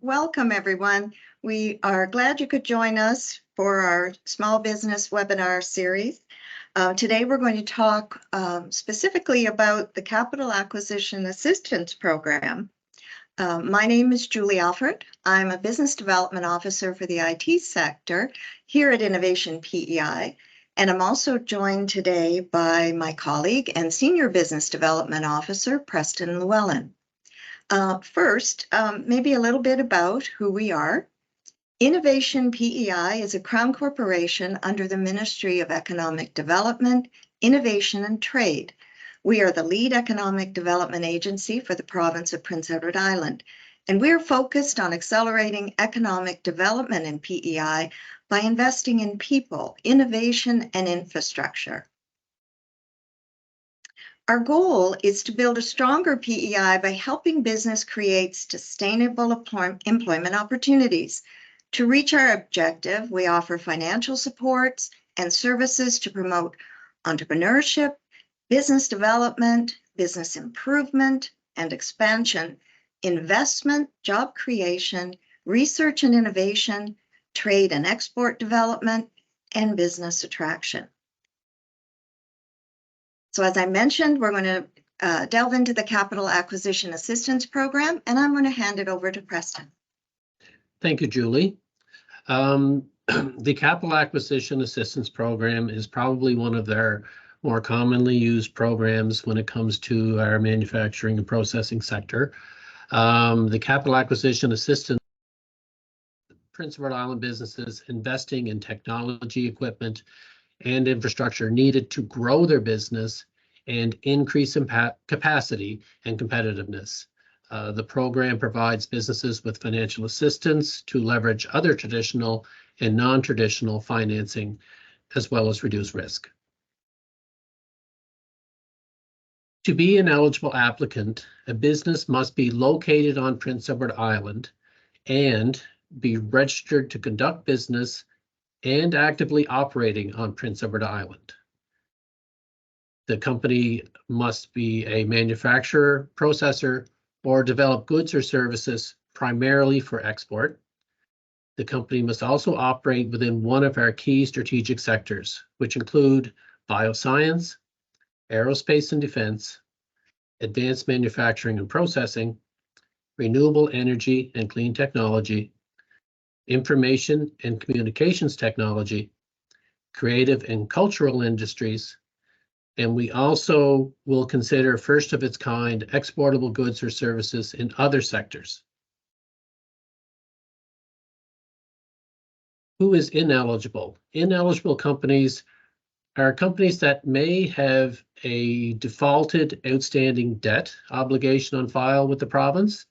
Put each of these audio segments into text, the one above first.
Welcome, everyone. We are glad you could join us for our small business webinar series. Today, we're going to talk specifically about the Capital Acquisition Assistance Program. My name is Julie Alford. I'm a Business Development Officer for the IT sector here at Innovation PEI. And I'm also joined today by my colleague and Senior Business Development Officer, Preston Llewellyn. First, maybe a little bit about who we are. Innovation PEI is a Crown corporation under the Ministry of Economic Development, Innovation and Trade. We are the lead economic development agency for the province of Prince Edward Island, and we're focused on accelerating economic development in PEI by investing in people, innovation, and infrastructure. Our goal is to build a stronger PEI by helping business create sustainable employment opportunities. To reach our objective, we offer financial supports and services to promote entrepreneurship, business development, business improvement and expansion, investment, job creation, research and innovation, trade and export development, and business attraction. So as I mentioned, we're going to delve into the Capital Acquisition Assistance Program, and I'm going to hand it over to Preston. Thank you, Julie. The Capital Acquisition Assistance Program is probably one of their more commonly used programs when it comes to our manufacturing and processing sector. The Capital Acquisition Assistance Prince Edward Island businesses investing in technology, equipment, and infrastructure needed to grow their business and increase capacity and competitiveness. The program provides businesses with financial assistance to leverage other traditional and non-traditional financing, as well as reduce risk. To be an eligible applicant, a business must be located on Prince Edward Island and be registered to conduct business and actively operating on Prince Edward Island. The company must be a manufacturer, processor, or develop goods or services primarily for export. The company must also operate within one of our key strategic sectors, which include bioscience, aerospace and defense, advanced manufacturing and processing, renewable energy and clean technology, information and communications technology, creative and cultural industries, and we also will consider first of its kind exportable goods or services in other sectors. Who is ineligible? Ineligible companies are companies that may have a defaulted outstanding debt obligation on file with the province.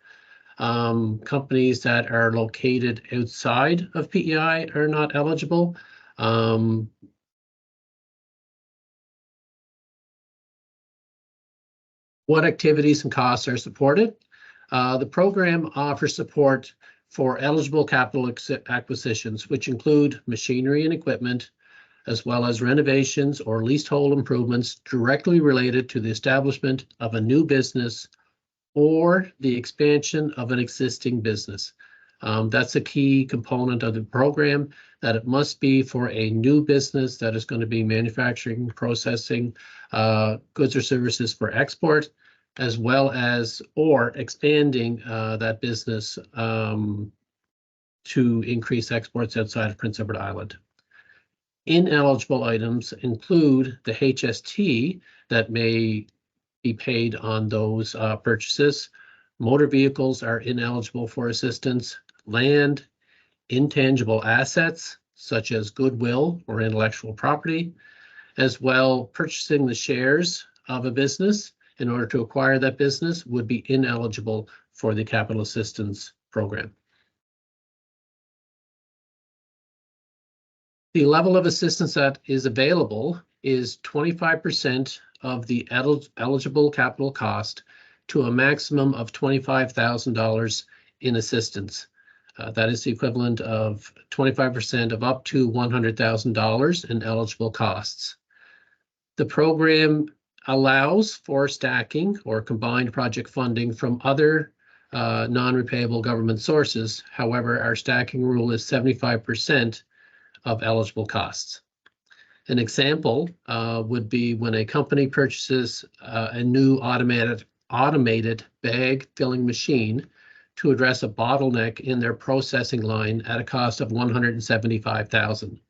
Companies that are located outside of PEI are not eligible. What activities and costs are supported? The program offers support for eligible capital acquisitions, which include machinery and equipment, as well as renovations or leasehold improvements directly related to the establishment of a new business or the expansion of an existing business. That's a key component of the program, that it must be for a new business that is going to be manufacturing, processing goods or services for export, as well as or expanding that business to increase exports outside of Prince Edward Island. Ineligible items include the HST that may be paid on those purchases. Motor vehicles are ineligible for assistance. Land, intangible assets such as goodwill or intellectual property, as well purchasing the shares of a business in order to acquire that business would be ineligible for the capital assistance program. The level of assistance that is available is 25% of the eligible capital cost to a maximum of $25,000 in assistance. That is the equivalent of 25% of up to $100,000 in eligible costs. The program allows for stacking or combined project funding from other non-repayable government sources. However, our stacking rule is 75% of eligible costs. An example would be when a company purchases a new automated bag filling machine to address a bottleneck in their processing line at a cost of $175,000.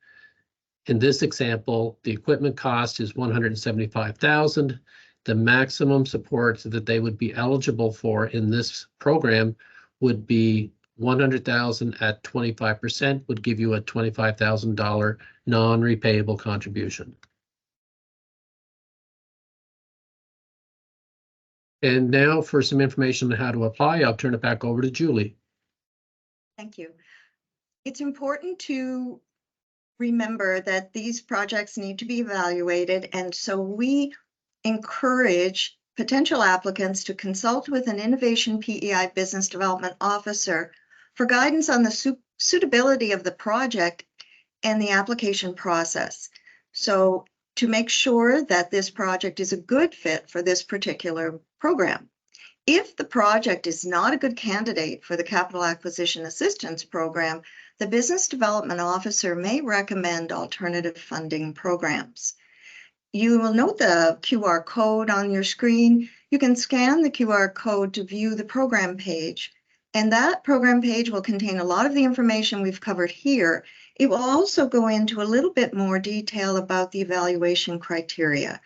In this example, the equipment cost is $175,000. The maximum support that they would be eligible for in this program would be $100,000 at 25% would give you a $25,000 non-repayable contribution. And now for some information on how to apply, I'll turn it back over to Julie. Thank you. It's important to remember that these projects need to be evaluated, and so we encourage potential applicants to consult with an Innovation PEI Business Development Officer for guidance on the suitability of the project and the application process. So to make sure that this project is a good fit for this particular program. If the project is not a good candidate for the Capital Acquisition Assistance Program, the Business Development Officer may recommend alternative funding programs. You will note the QR code on your screen. You can scan the QR code to view the program page, and that program page will contain a lot of the information we've covered here. It will also go into a little bit more detail about the evaluation criteria.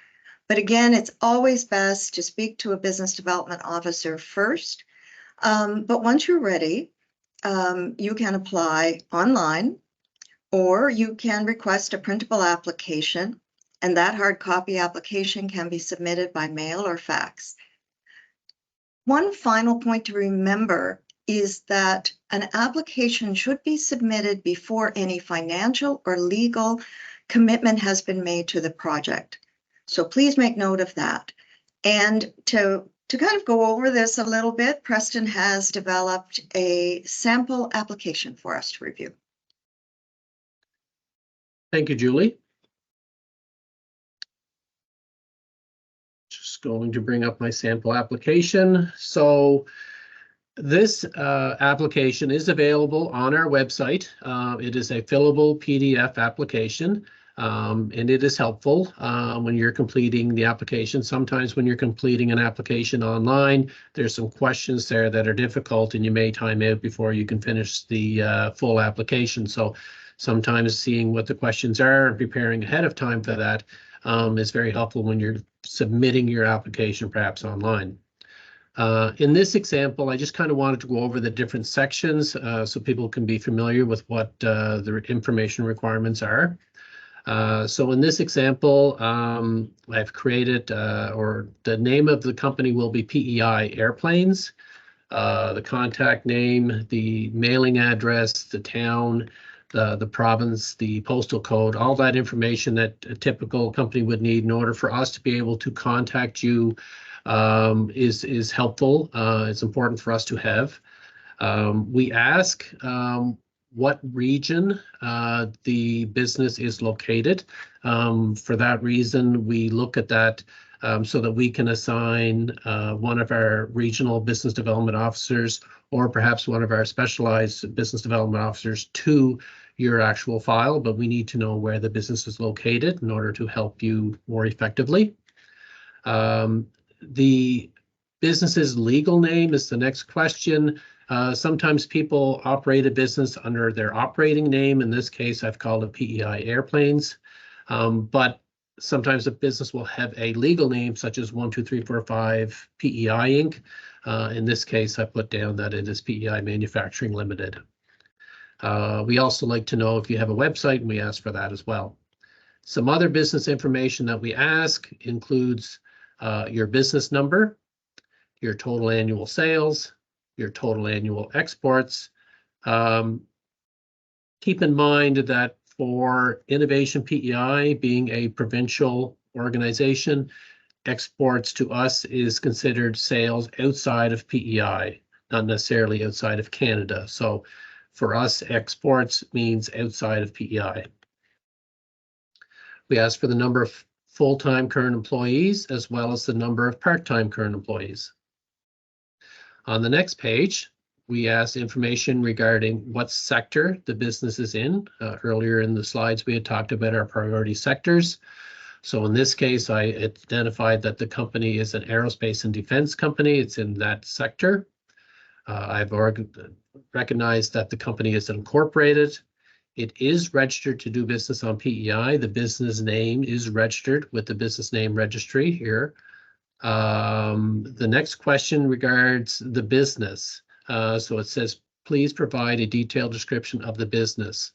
But again, it's always best to speak to a business development officer first. But once you're ready, you can apply online, or you can request a printable application, and that hard copy application can be submitted by mail or fax. One final point to remember is that an application should be submitted before any financial or legal commitment has been made to the project. So please make note of that. And to kind of go over this a little bit, Preston has developed a sample application for us to review. Thank you, Julie. Just going to bring up my sample application. So this application is available on our website. It is a fillable PDF application. And it is helpful when you're completing the application. Sometimes when you're completing an application online, there's some questions there that are difficult and you may time out before you can finish the full application. So sometimes seeing what the questions are and preparing ahead of time for that is very helpful when you're submitting your application perhaps online. In this example, I just kind of wanted to go over the different sections so people can be familiar with what the information requirements are. So in this example, I've created, or the name of the company will be PEI Airplanes, the contact name, the mailing address, the town, the province, the postal code, all that information that a typical company would need in order for us to be able to contact you is helpful. It's important for us to have. We ask what region the business is located. For that reason, we look at that so that we can assign one of our regional business development officers or perhaps one of our specialized business development officers to your actual file, but we need to know where the business is located in order to help you more effectively. The business's legal name is the next question. Sometimes people operate a business under their operating name. In this case, I've called it PEI Airplanes. But sometimes a business will have a legal name such as 12345 PEI Inc. In this case, I put down that it is PEI Manufacturing Limited. We also like to know if you have a website, and we ask for that as well. Some other business information that we ask includes your business number, your total annual sales, your total annual exports. Keep in mind that for Innovation PEI being a provincial organization, exports to us is considered sales outside of PEI, not necessarily outside of Canada. So for us, exports means outside of PEI. We ask for the number of full-time current employees as well as the number of part-time current employees. On the next page, we ask information regarding what sector the business is in. Earlier in the slides, we had talked about our priority sectors. So in this case, I identified that the company is an aerospace and defense company. It's in that sector. I've recognized that the company is incorporated. It is registered to do business on PEI. The business name is registered with the business name registry here. The next question regards the business. So it says, please provide a detailed description of the business.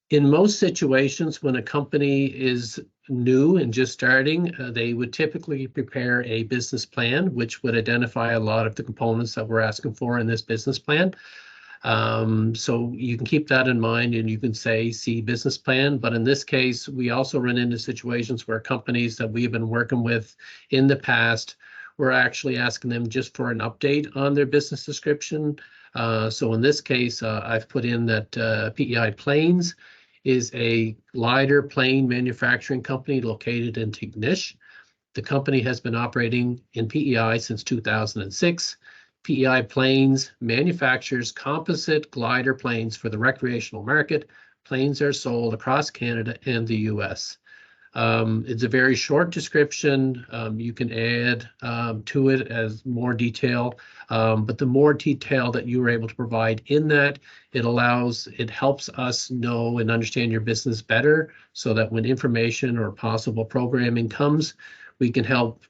In most situations, when a company is new and just starting, they would typically prepare a business plan, which would identify a lot of the components that we're asking for in this business plan. So you can keep that in mind and you can say, see business plan. But in this case, we also run into situations where companies that we've been working with in the past, we're actually asking them just for an update on their business description. So in this case, I've put in that PEI Planes is a glider plane manufacturing company located in Tignish. The company has been operating in PEI since 2006. PEI Planes manufactures composite glider planes for the recreational market. Planes are sold across Canada and the US. It's a very short description. You can add to it as more detail, but the more detail that you are able to provide in that, it helps us know and understand your business better so that when information or possible programming comes, we can help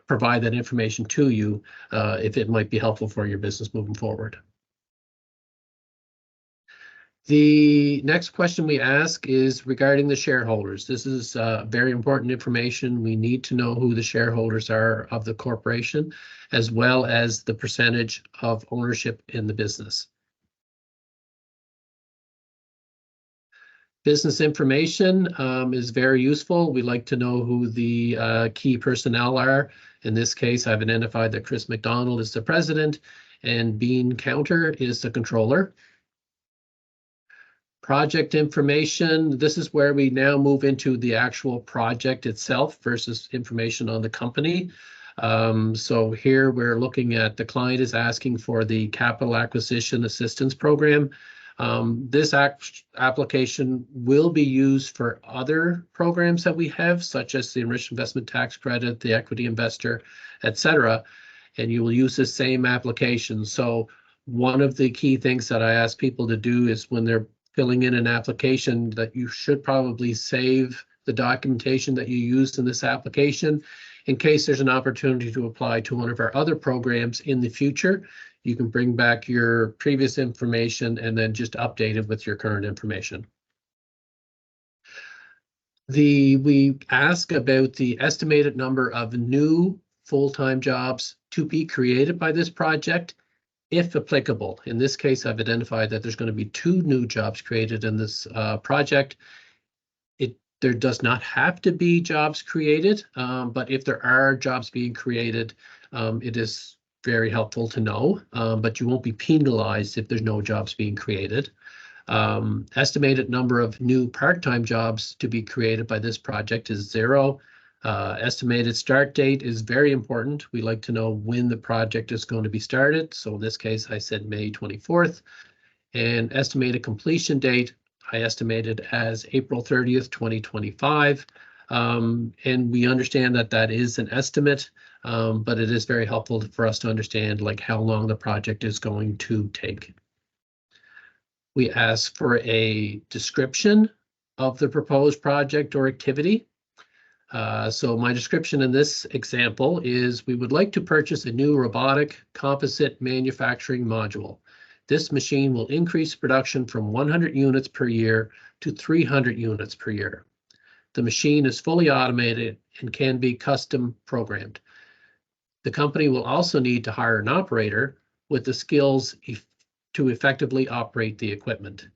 provide that information to you if it might be helpful for your business moving forward. The next question we ask is regarding the shareholders. This is very important information. We need to know who the shareholders are of the corporation, as well as the percentage of ownership in the business. Business information is very useful. We like to know who the key personnel are. In this case, I've identified that Chris McDonald is the president and Bean Counter is the controller. Project information, this is where we now move into the actual project itself versus information on the company. So here we're looking at the client is asking for the capital acquisition assistance program. This application will be used for other programs that we have, such as the Enriched Investment Tax Credit, the Equity Investor, etc. And you will use the same application. So one of the key things that I ask people to do is when they're filling in an application that you should probably save the documentation that you used in this application in case there's an opportunity to apply to one of our other programs in the future. You can bring back your previous information and then just update it with your current information. We ask about the estimated number of new full-time jobs to be created by this project, if applicable. In this case, I've identified that there's going to be 2 new jobs created in this project. There does not have to be jobs created, but if there are jobs being created, it is very helpful to know, but you won't be penalized if there's no jobs being created. Estimated number of new part-time jobs to be created by this project is 0. Estimated start date is very important. We like to know when the project is going to be started. So in this case, I said May 24th. And estimated completion date, I estimated as April 30th, 2025. And we understand that that is an estimate, but it is very helpful for us to understand like how long the project is going to take. We ask for a description of the proposed project or activity. So my description in this example is we would like to purchase a new robotic composite manufacturing module. This machine will increase production from 100 units per year to 300 units per year. The machine is fully automated and can be custom programmed. The company will also need to hire an operator with the skills to effectively operate the equipment.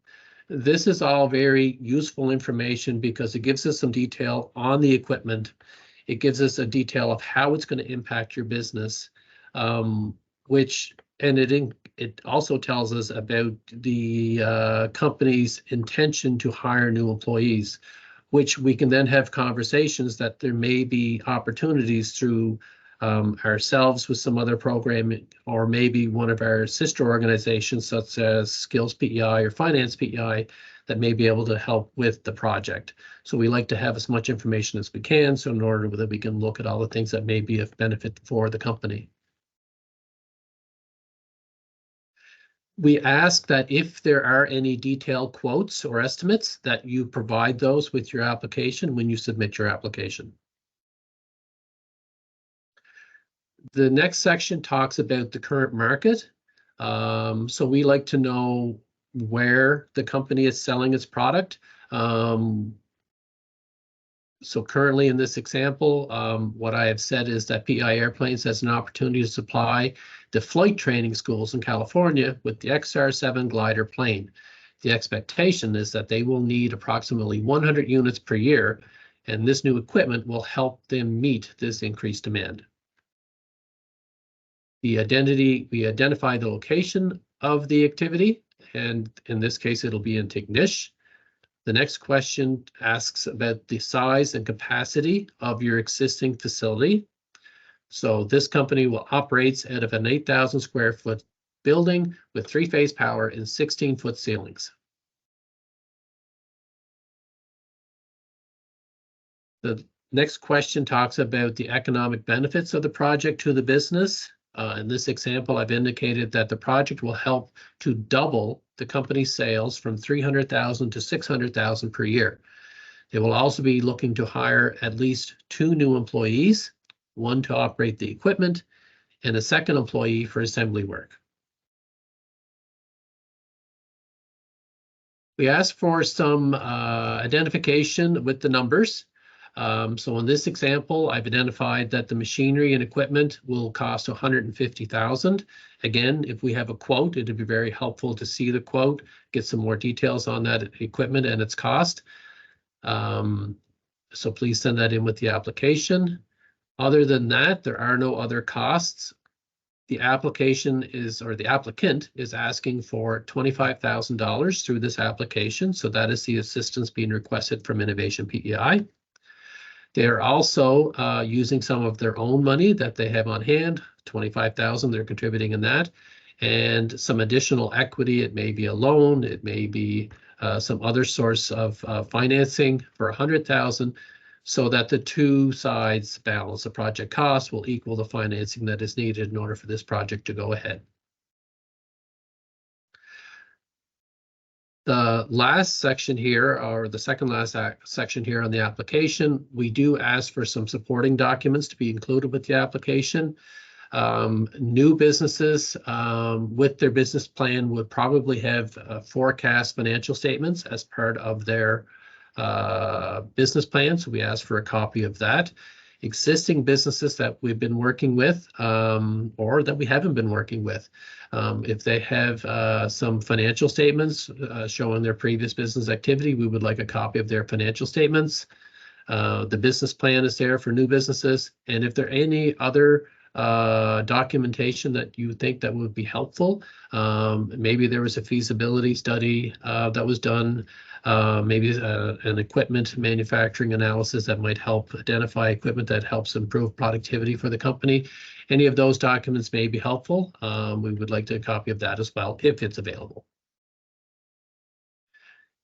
This is all very useful information because it gives us some detail on the equipment. It gives us a detail of how it's going to impact your business, it also tells us about the company's intention to hire new employees, which we can then have conversations that there may be opportunities through ourselves with some other program, or maybe one of our sister organizations such as Skills PEI or Finance PEI that may be able to help with the project. So we like to have as much information as we can, so in order that we can look at all the things that may be of benefit for the company. We ask that if there are any detailed quotes or estimates, that you provide those with your application when you submit your application. The next section talks about the current market. So we like to know where the company is selling its product. So currently in this example, what I have said is that PEI Airplanes has an opportunity to supply the flight training schools in California with the XR-7 glider plane. The expectation is that they will need approximately 100 units per year, and this new equipment will help them meet this increased demand. We identify the location of the activity, and in this case, it'll be in Tignish. The next question asks about the size and capacity of your existing facility. So this company will operate out of an 8,000 square foot building with 3-phase power and 16-foot ceilings. The next question talks about the economic benefits of the project to the business. In this example, I've indicated that the project will help to double the company's sales from 300,000 to 600,000 per year. They will also be looking to hire at least 2 new employees, one to operate the equipment and a second employee for assembly work. We asked for some identification with the numbers. So in this example, I've identified that the machinery and equipment will cost $150,000. Again, if we have a quote, it'd be very helpful to see the quote, get some more details on that equipment and its cost. So please send that in with the application. Other than that, there are no other costs. The application is, or the applicant is asking for $25,000 through this application. So that is the assistance being requested from Innovation PEI. They are also using some of their own money that they have on hand, $25,000 they're contributing in that, and some additional equity. It may be a loan, it may be some other source of financing for $100,000, so that the two sides balance. The project cost will equal the financing that is needed in order for this project to go ahead. The last section here, or the second last section here on the application, we do ask for some supporting documents to be included with the application. New businesses with their business plan would probably have forecast financial statements as part of their business plan, so we ask for a copy of that. Existing businesses that we've been working with or that we haven't been working with, if they have some financial statements showing their previous business activity, we would like a copy of their financial statements. The business plan is there for new businesses, and if there are any other documentation that you think that would be helpful, maybe there was a feasibility study that was done, maybe an equipment manufacturing analysis that might help identify equipment that helps improve productivity for the company. Any of those documents may be helpful. We would like a copy of that as well, if it's available.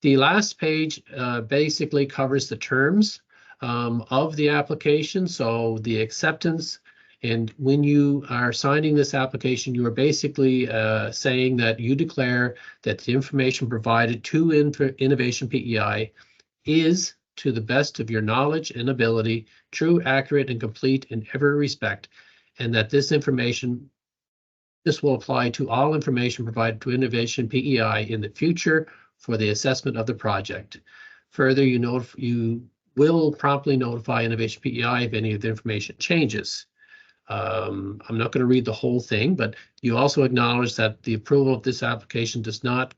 The last page basically covers the terms of the application, so the acceptance. And when you are signing this application, you are basically saying that you declare that the information provided to Innovation PEI is, to the best of your knowledge and ability, true, accurate, and complete in every respect, and that this will apply to all information provided to Innovation PEI in the future for the assessment of the project. Further, you will promptly notify Innovation PEI if any of the information changes. I'm not going to read the whole thing, but you also acknowledge that the approval of this application does not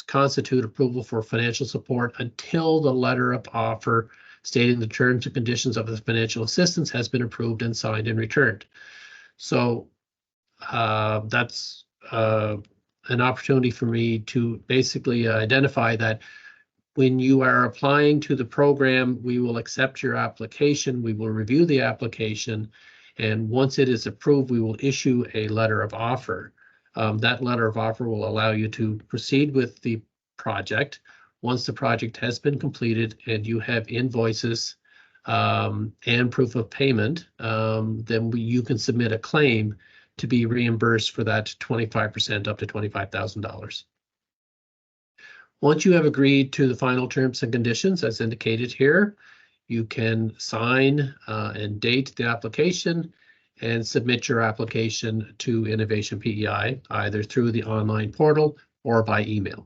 constitute approval for financial support until the letter of offer stating the terms and conditions of the financial assistance has been approved and signed and returned. So that's an opportunity for me to basically identify that when you are applying to the program, we will accept your application, we will review the application, And once it is approved, we will issue a letter of offer. That letter of offer will allow you to proceed with the project. Once the project has been completed and you have invoices and proof of payment, then you can submit a claim to be reimbursed for that 25% up to $25,000. Once you have agreed to the final terms and conditions as indicated here, you can sign and date the application and submit your application to Innovation PEI either through the online portal or by email.